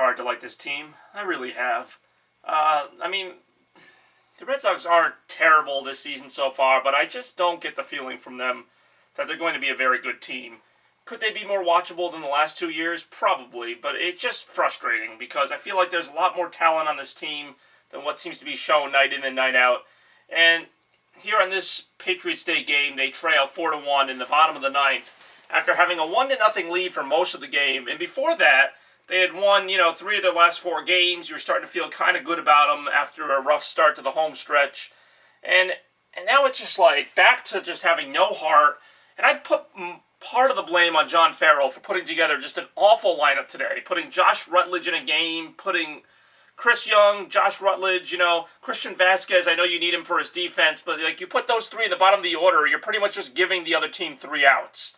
hard to like this team. I really have. I mean, the Red Sox aren't terrible this season so far, but I just don't get the feeling from them that they're going to be a very good team. Could they be more watchable than the last 2 years? Probably, but it's just frustrating because I feel like there's a lot more talent on this team than what seems to be shown night in and night out. And here on this Patriots Day game, they trail 4-1 in the bottom of the ninth after having a 1-0 lead for most of the game. And before that, they had won, 3 of their last 4 games. You were starting to feel kind of good about them after a rough start to the home stretch. And now it's just like back to just having no heart. And I'd put part of the blame on John Farrell for putting together just an awful lineup today. Putting Josh Rutledge in a game, putting Chris Young, Josh Rutledge, Christian Vasquez. I know you need him for his defense, but you put those 3 in the bottom of the order, you're pretty much just giving the other team 3 outs.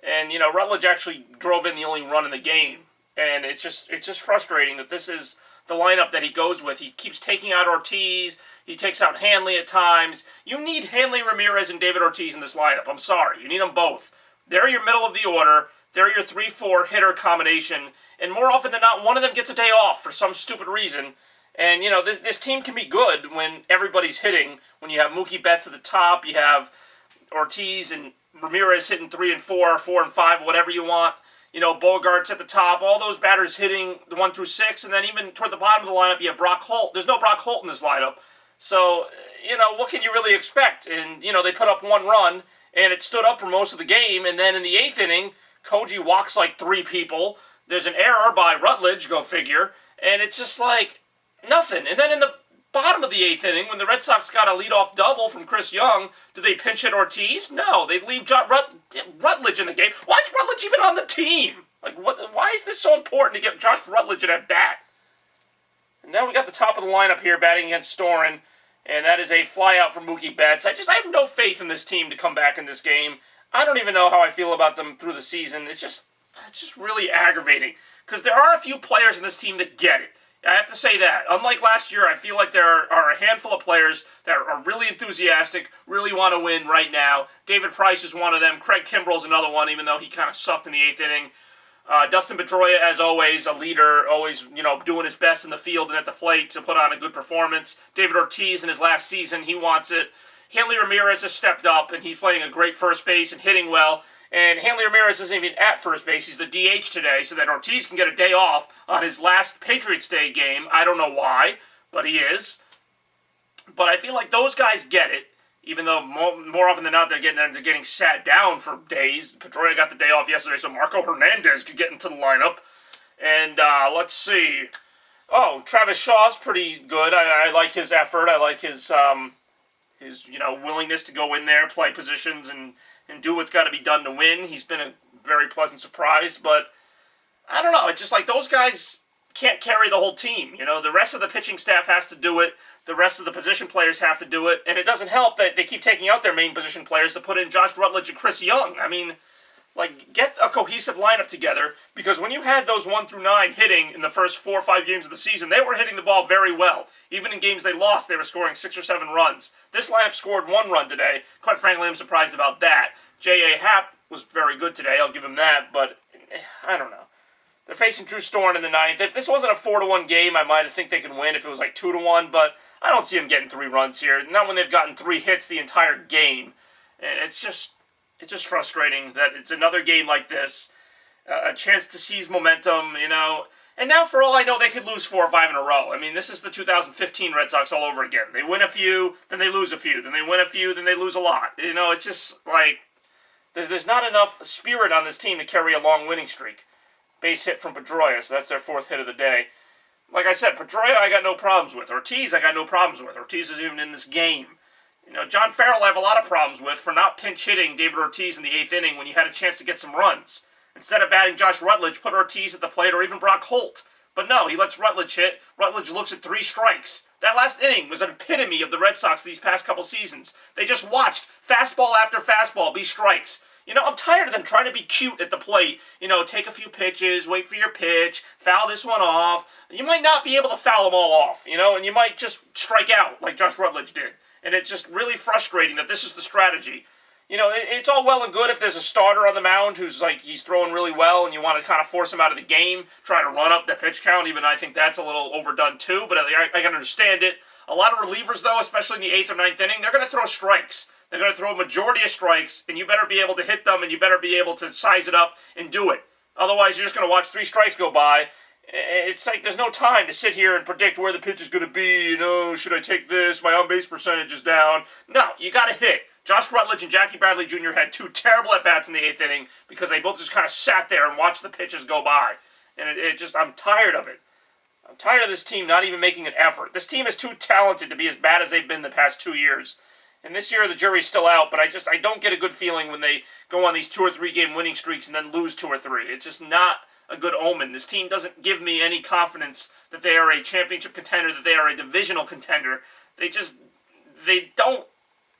And Rutledge actually drove in the only run in the game, and it's just frustrating that this is the lineup that he goes with. He keeps taking out Ortiz. He takes out Hanley at times. You need Hanley Ramirez and David Ortiz in this lineup. I'm sorry, you need them both. They're your middle of the order. They're your 3-4 hitter combination. And more often than not, one of them gets a day off for some stupid reason. And, this team can be good when everybody's hitting. When you have Mookie Betts at the top, you have Ortiz and Ramirez hitting 3 and 4, 4 and 5, whatever you want. Bogart's at the top. All those batters hitting 1 through 6. And then even toward the bottom of the lineup, you have Brock Holt. There's no Brock Holt in this lineup. So, what can you really expect? And, they put up 1 run. And it stood up for most of the game. And then in the 8th inning, Koji walks like 3 people. There's an error by Rutledge, go figure. And it's just like nothing. And then in the bottom of the 8th inning, when the Red Sox got a leadoff double from Chris Young, do they pinch hit Ortiz? No, they leave Rutledge in the game. Why is Rutledge even on the team? Why is this so important to get Josh Rutledge at bat? And now we got the top of the lineup here batting against Storen. And that is a flyout from Mookie Betts. I have no faith in this team to come back in this game. I don't even know how I feel about them through the season. It's just really aggravating. Because there are a few players in this team that get it. I have to say that. Unlike last year, I feel like there are a handful of players that are really enthusiastic, really want to win right now. David Price is one of them. Craig Kimbrell's another one, even though he kind of sucked in the 8th inning. Dustin Pedroia, as always, a leader, always, doing his best in the field and at the plate to put on a good performance. David Ortiz in his last season, he wants it. Hanley Ramirez has stepped up, and he's playing a great first base and hitting well. And Hanley Ramirez isn't even at first base. He's the DH today, so that Ortiz can get a day off on his last Patriots Day game. I don't know why, but he is. But I feel like those guys get it. Even though more often than not they're getting sat down for days. Pedroia got the day off yesterday, so Marco Hernandez could get into the lineup. And let's see. Oh, Travis Shaw's pretty good. I like his effort. I like his willingness to go in there, play positions, and do what's got to be done to win. He's been a very pleasant surprise, but I don't know. It's just like those guys can't carry the whole team. The rest of the pitching staff has to do it. The rest of the position players have to do it, and it doesn't help that they keep taking out their main position players to put in Josh Rutledge and Chris Young. I mean, get a cohesive lineup together, because when you had those 1 through 9 hitting in the first 4 or 5 games of the season, they were hitting the ball very well. Even in games they lost, they were scoring 6 or 7 runs. This lineup scored 1 run today. Quite frankly, I'm surprised about that. J.A. Happ was very good today, I'll give him that, but I don't know. They're facing Drew Storen in the 9th. If this wasn't a 4-1 game, I might think they could win if it was like 2-1, but I don't see them getting 3 runs here. Not when they've gotten 3 hits the entire game. And it's just frustrating that it's another game like this, a chance to seize momentum, And now, for all I know, they could lose 4 or 5 in a row. I mean, this is the 2015 Red Sox all over again. They win a few, then they lose a few. Then they win a few, then they lose a lot. It's just like there's not enough spirit on this team to carry a long winning streak. Base hit from Pedroia, so that's their 4th hit of the day. Like I said, Pedroia I got no problems with. Ortiz I got no problems with. Ortiz is even in this game. John Farrell I have a lot of problems with for not pinch hitting David Ortiz in the 8th inning when you had a chance to get some runs. Instead of batting Josh Rutledge, put Ortiz at the plate or even Brock Holt. But no, he lets Rutledge hit. Rutledge looks at 3 strikes. That last inning was an epitome of the Red Sox these past couple seasons. They just watched fastball after fastball be strikes. I'm tired of them trying to be cute at the plate. Take a few pitches, wait for your pitch, foul this one off. You might not be able to foul them all off, and you might just strike out like Josh Rutledge did. And it's just really frustrating that this is the strategy. It's all well and good if there's a starter on the mound who's like, he's throwing really well and you want to kind of force him out of the game, try to run up the pitch count. Even I think that's a little overdone too, but I can understand it. A lot of relievers, though, especially in the 8th or ninth inning, they're going to throw strikes. They're going to throw a majority of strikes, and you better be able to hit them, and you better be able to size it up and do it. Otherwise, you're just going to watch 3 strikes go by. It's like there's no time to sit here and predict where the pitch is going to be. Should I take this? My on-base percentage is down. No, you got to hit. Josh Rutledge and Jackie Bradley Jr. had 2 terrible at-bats in the 8th inning because they both just kind of sat there and watched the pitches go by. And I'm tired of it. I'm tired of this team not even making an effort. This team is too talented to be as bad as they've been the past 2 years. And this year the jury's still out, but I don't get a good feeling when they go on these 2 or 3 game winning streaks and then lose 2 or 3. It's just not a good omen. This team doesn't give me any confidence that they are a championship contender, that they are a divisional contender. They don't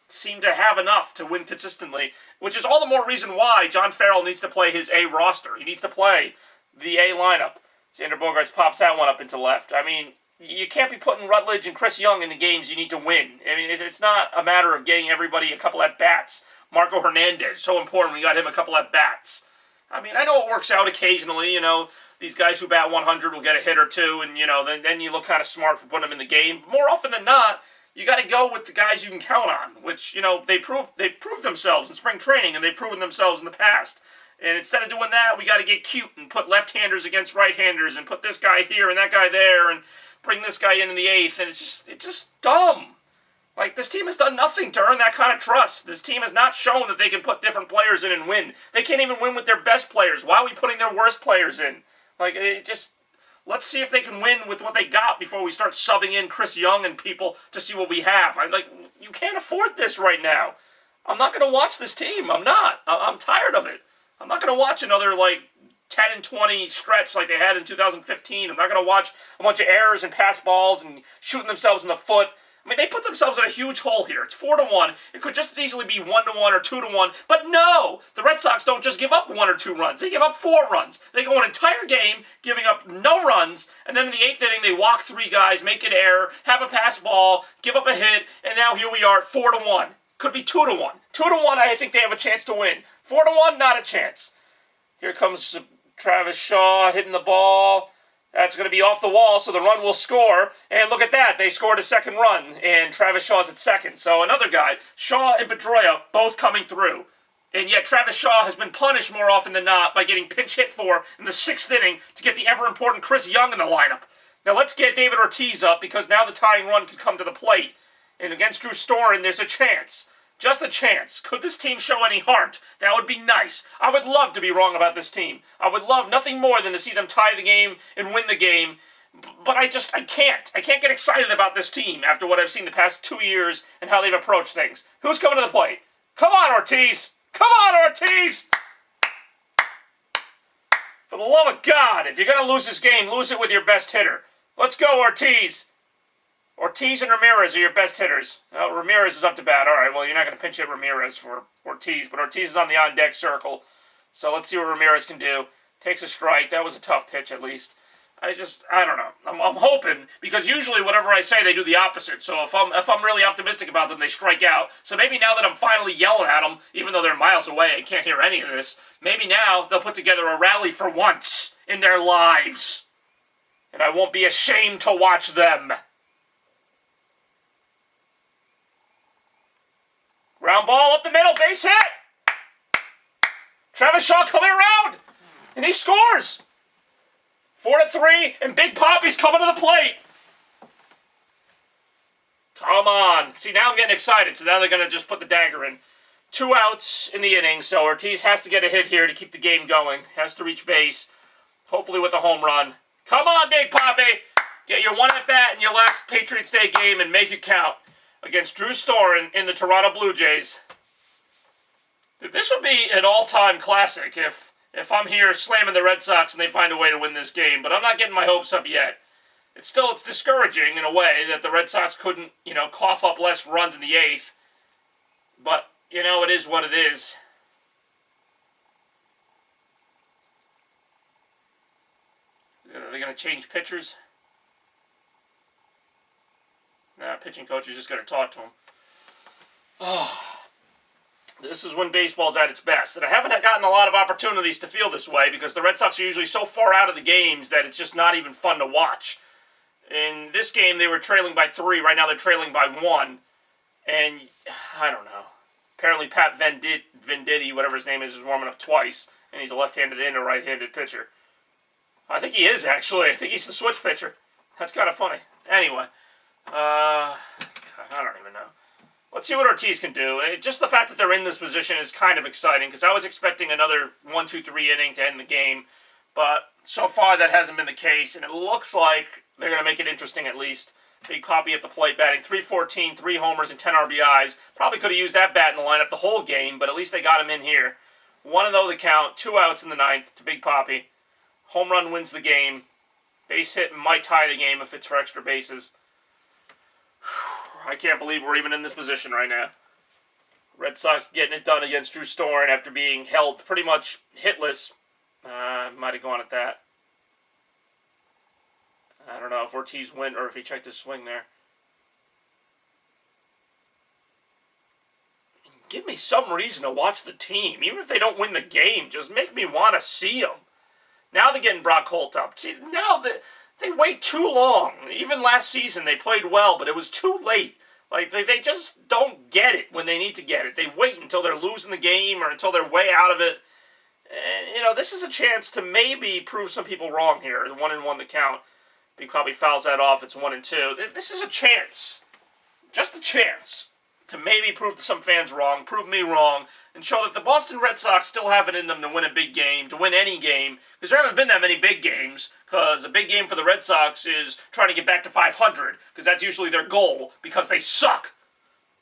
seem to have enough to win consistently, which is all the more reason why John Farrell needs to play his A roster. He needs to play the A lineup. Xander Bogaerts pops that one up into left. I mean, you can't be putting Rutledge and Chris Young in the games you need to win. I mean, it's not a matter of getting everybody a couple at-bats. Marco Hernandez, so important, we got him a couple at-bats. I mean, I know it works out occasionally, these guys who bat 100 will get a hit or two, and, then you look kind of smart for putting them in the game. More often than not, you got to go with the guys you can count on, which, they proved themselves in spring training, and they've proven themselves in the past. And instead of doing that, we got to get cute and put left-handers against right-handers and put this guy here and that guy there and bring this guy in the 8th. And it's just dumb. Like, this team has done nothing to earn that kind of trust. This team has not shown that they can put different players in and win. They can't even win with their best players. Why are we putting their worst players in? Like, let's see if they can win with what they got before we start subbing in Chris Young and people to see what we have. You can't afford this right now. I'm not going to watch this team. I'm not. I'm tired of it. I'm not going to watch another, 10 and 20 stretch like they had in 2015. I'm not going to watch a bunch of errors and pass balls and shooting themselves in the foot. I mean, they put themselves in a huge hole here. It's 4-1. It could just as easily be 1-1 or 2-1. But no! The Red Sox don't just give up 1 or 2 runs. They give up 4 runs. They go an entire game giving up no runs, and then in the 8th inning they walk 3 guys, make an error, have a pass ball, give up a hit, and now here we are at 4-1. Could be 2-1. 2-1, I think they have a chance to win. 4-1, not a chance. Here comes Travis Shaw hitting the ball. That's going to be off the wall, so the run will score. And look at that. They scored a second run, and Travis Shaw's at second. So another guy, Shaw and Pedroia, both coming through. And yet Travis Shaw has been punished more often than not by getting pinch hit for in the 6th inning to get the ever-important Chris Young in the lineup. Now let's get David Ortiz up, because now the tying run could come to the plate. And against Drew Storen, there's a chance. Just a chance. Could this team show any heart? That would be nice. I would love to be wrong about this team. I would love nothing more than to see them tie the game and win the game. But I can't. I can't get excited about this team after what I've seen the past 2 years and how they've approached things. Who's coming to the plate? Come on, Ortiz! Come on, Ortiz! For the love of God, if you're going to lose this game, lose it with your best hitter. Let's go, Ortiz! Ortiz and Ramirez are your best hitters. Well, Ramirez is up to bat. All right, well, you're not going to pinch hit Ramirez for Ortiz, but Ortiz is on the on-deck circle. So let's see what Ramirez can do. Takes a strike. That was a tough pitch, at least. I don't know. I'm hoping, because usually whatever I say, they do the opposite. So if I'm really optimistic about them, they strike out. So maybe now that I'm finally yelling at them, even though they're miles away, I can't hear any of this, maybe now they'll put together a rally for once in their lives. And I won't be ashamed to watch them. Ground ball up the middle, base hit! Travis Shaw coming around! And he scores! 4-3, and Big Poppy's coming to the plate! Come on. See, now I'm getting excited, so now they're going to just put the dagger in. 2 outs in the inning, so Ortiz has to get a hit here to keep the game going. Has to reach base, hopefully with a home run. Come on, Big Poppy! Get your 1 at-bat in your last Patriots Day game and make it count. Against Drew Storen in the Toronto Blue Jays. This would be an all-time classic if I'm here slamming the Red Sox and they find a way to win this game, but I'm not getting my hopes up yet. It's discouraging in a way that the Red Sox couldn't, cough up less runs in the 8th. But, it is what it is. Are they going to change pitchers? Nah, pitching coach is just going to talk to him. Oh. This is when baseball's at its best. And I haven't gotten a lot of opportunities to feel this way because the Red Sox are usually so far out of the games that it's just not even fun to watch. In this game, they were trailing by 3. Right now, they're trailing by 1. And I don't know. Apparently, Pat Venditti, whatever his name is warming up twice. And he's a left-handed and a right-handed pitcher. I think he is, actually. I think he's the switch pitcher. That's kind of funny. Anyway. I don't even know. Let's see what Ortiz can do. Just the fact that they're in this position is kind of exciting because I was expecting another 1-2-3 inning to end the game. But so far that hasn't been the case. And it looks like they're going to make it interesting at least. Big Papi at the plate batting .314, 3 homers, and 10 RBIs. Probably could have used that bat in the lineup the whole game, but at least they got him in here. 1-0 the count, 2 outs in the 9th to Big Papi. Home run wins the game. Base hit might tie the game if it's for extra bases. I can't believe we're even in this position right now. Red Sox getting it done against Drew Storen after being held pretty much hitless. Might have gone at that. I don't know if Ortiz went or if he checked his swing there. Give me some reason to watch the team. Even if they don't win the game, just make me want to see them. Now they're getting Brock Holt up. See, now they wait too long. Even last season they played well, but it was too late. Like, they just don't get it when they need to get it. They wait until they're losing the game or until they're way out of it. And, this is a chance to maybe prove some people wrong here. 1-1 the count. Big Papi fouls that off. It's 1-2. This is a chance. Just a chance to maybe prove some fans wrong, prove me wrong, and show that the Boston Red Sox still have it in them to win a big game, to win any game, because there haven't been that many big games, because a big game for the Red Sox is trying to get back to 500, because that's usually their goal, because they suck.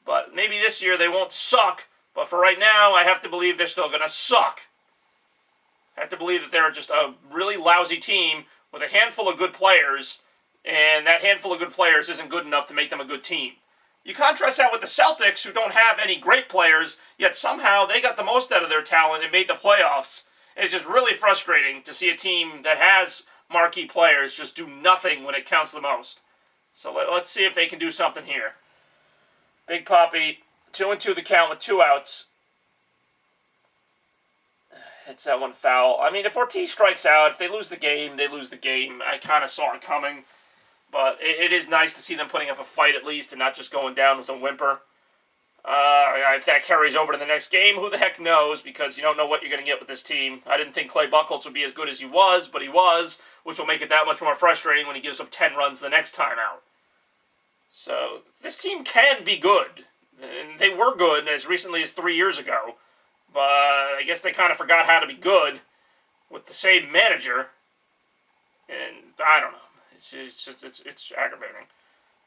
But maybe this year they won't suck, but for right now, I have to believe they're still going to suck. I have to believe that they're just a really lousy team with a handful of good players, and that handful of good players isn't good enough to make them a good team. You contrast that with the Celtics, who don't have any great players, yet somehow they got the most out of their talent and made the playoffs. And it's just really frustrating to see a team that has marquee players just do nothing when it counts the most. So let's see if they can do something here. Big Papi, 2-2 the count with 2 outs. Hits that one foul. I mean, if Ortiz strikes out, if they lose the game, they lose the game. I kind of saw it coming. But it is nice to see them putting up a fight at least and not just going down with a whimper. If that carries over to the next game, who the heck knows, because you don't know what you're going to get with this team. I didn't think Clay Buchholz would be as good as he was, but he was, which will make it that much more frustrating when he gives up 10 runs the next time out. So, this team can be good. And they were good as recently as 3 years ago. But I guess they kind of forgot how to be good with the same manager. And I don't know. It's aggravating.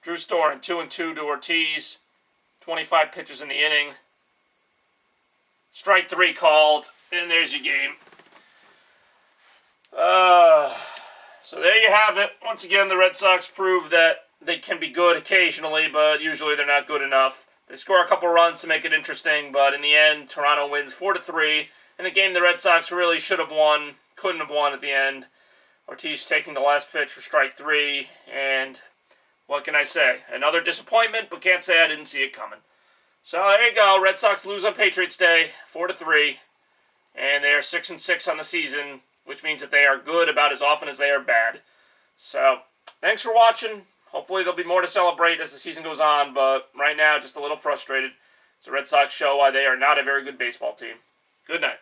Drew Storen, 2-2 to Ortiz. 25 pitches in the inning. Strike 3 called. And there's your game. So there you have it. Once again, the Red Sox prove that they can be good occasionally, but usually they're not good enough. They score a couple runs to make it interesting, but in the end, Toronto wins 4-3. In a game the Red Sox really should have won, couldn't have won at the end. Ortiz taking the last pitch for strike 3, and what can I say? Another disappointment, but can't say I didn't see it coming. So there you go. Red Sox lose on Patriots Day, 4-3, and they are 6-6 on the season, which means that they are good about as often as they are bad. So thanks for watching. Hopefully there'll be more to celebrate as the season goes on, but right now just a little frustrated. It's a Red Sox show why they are not a very good baseball team. Good night.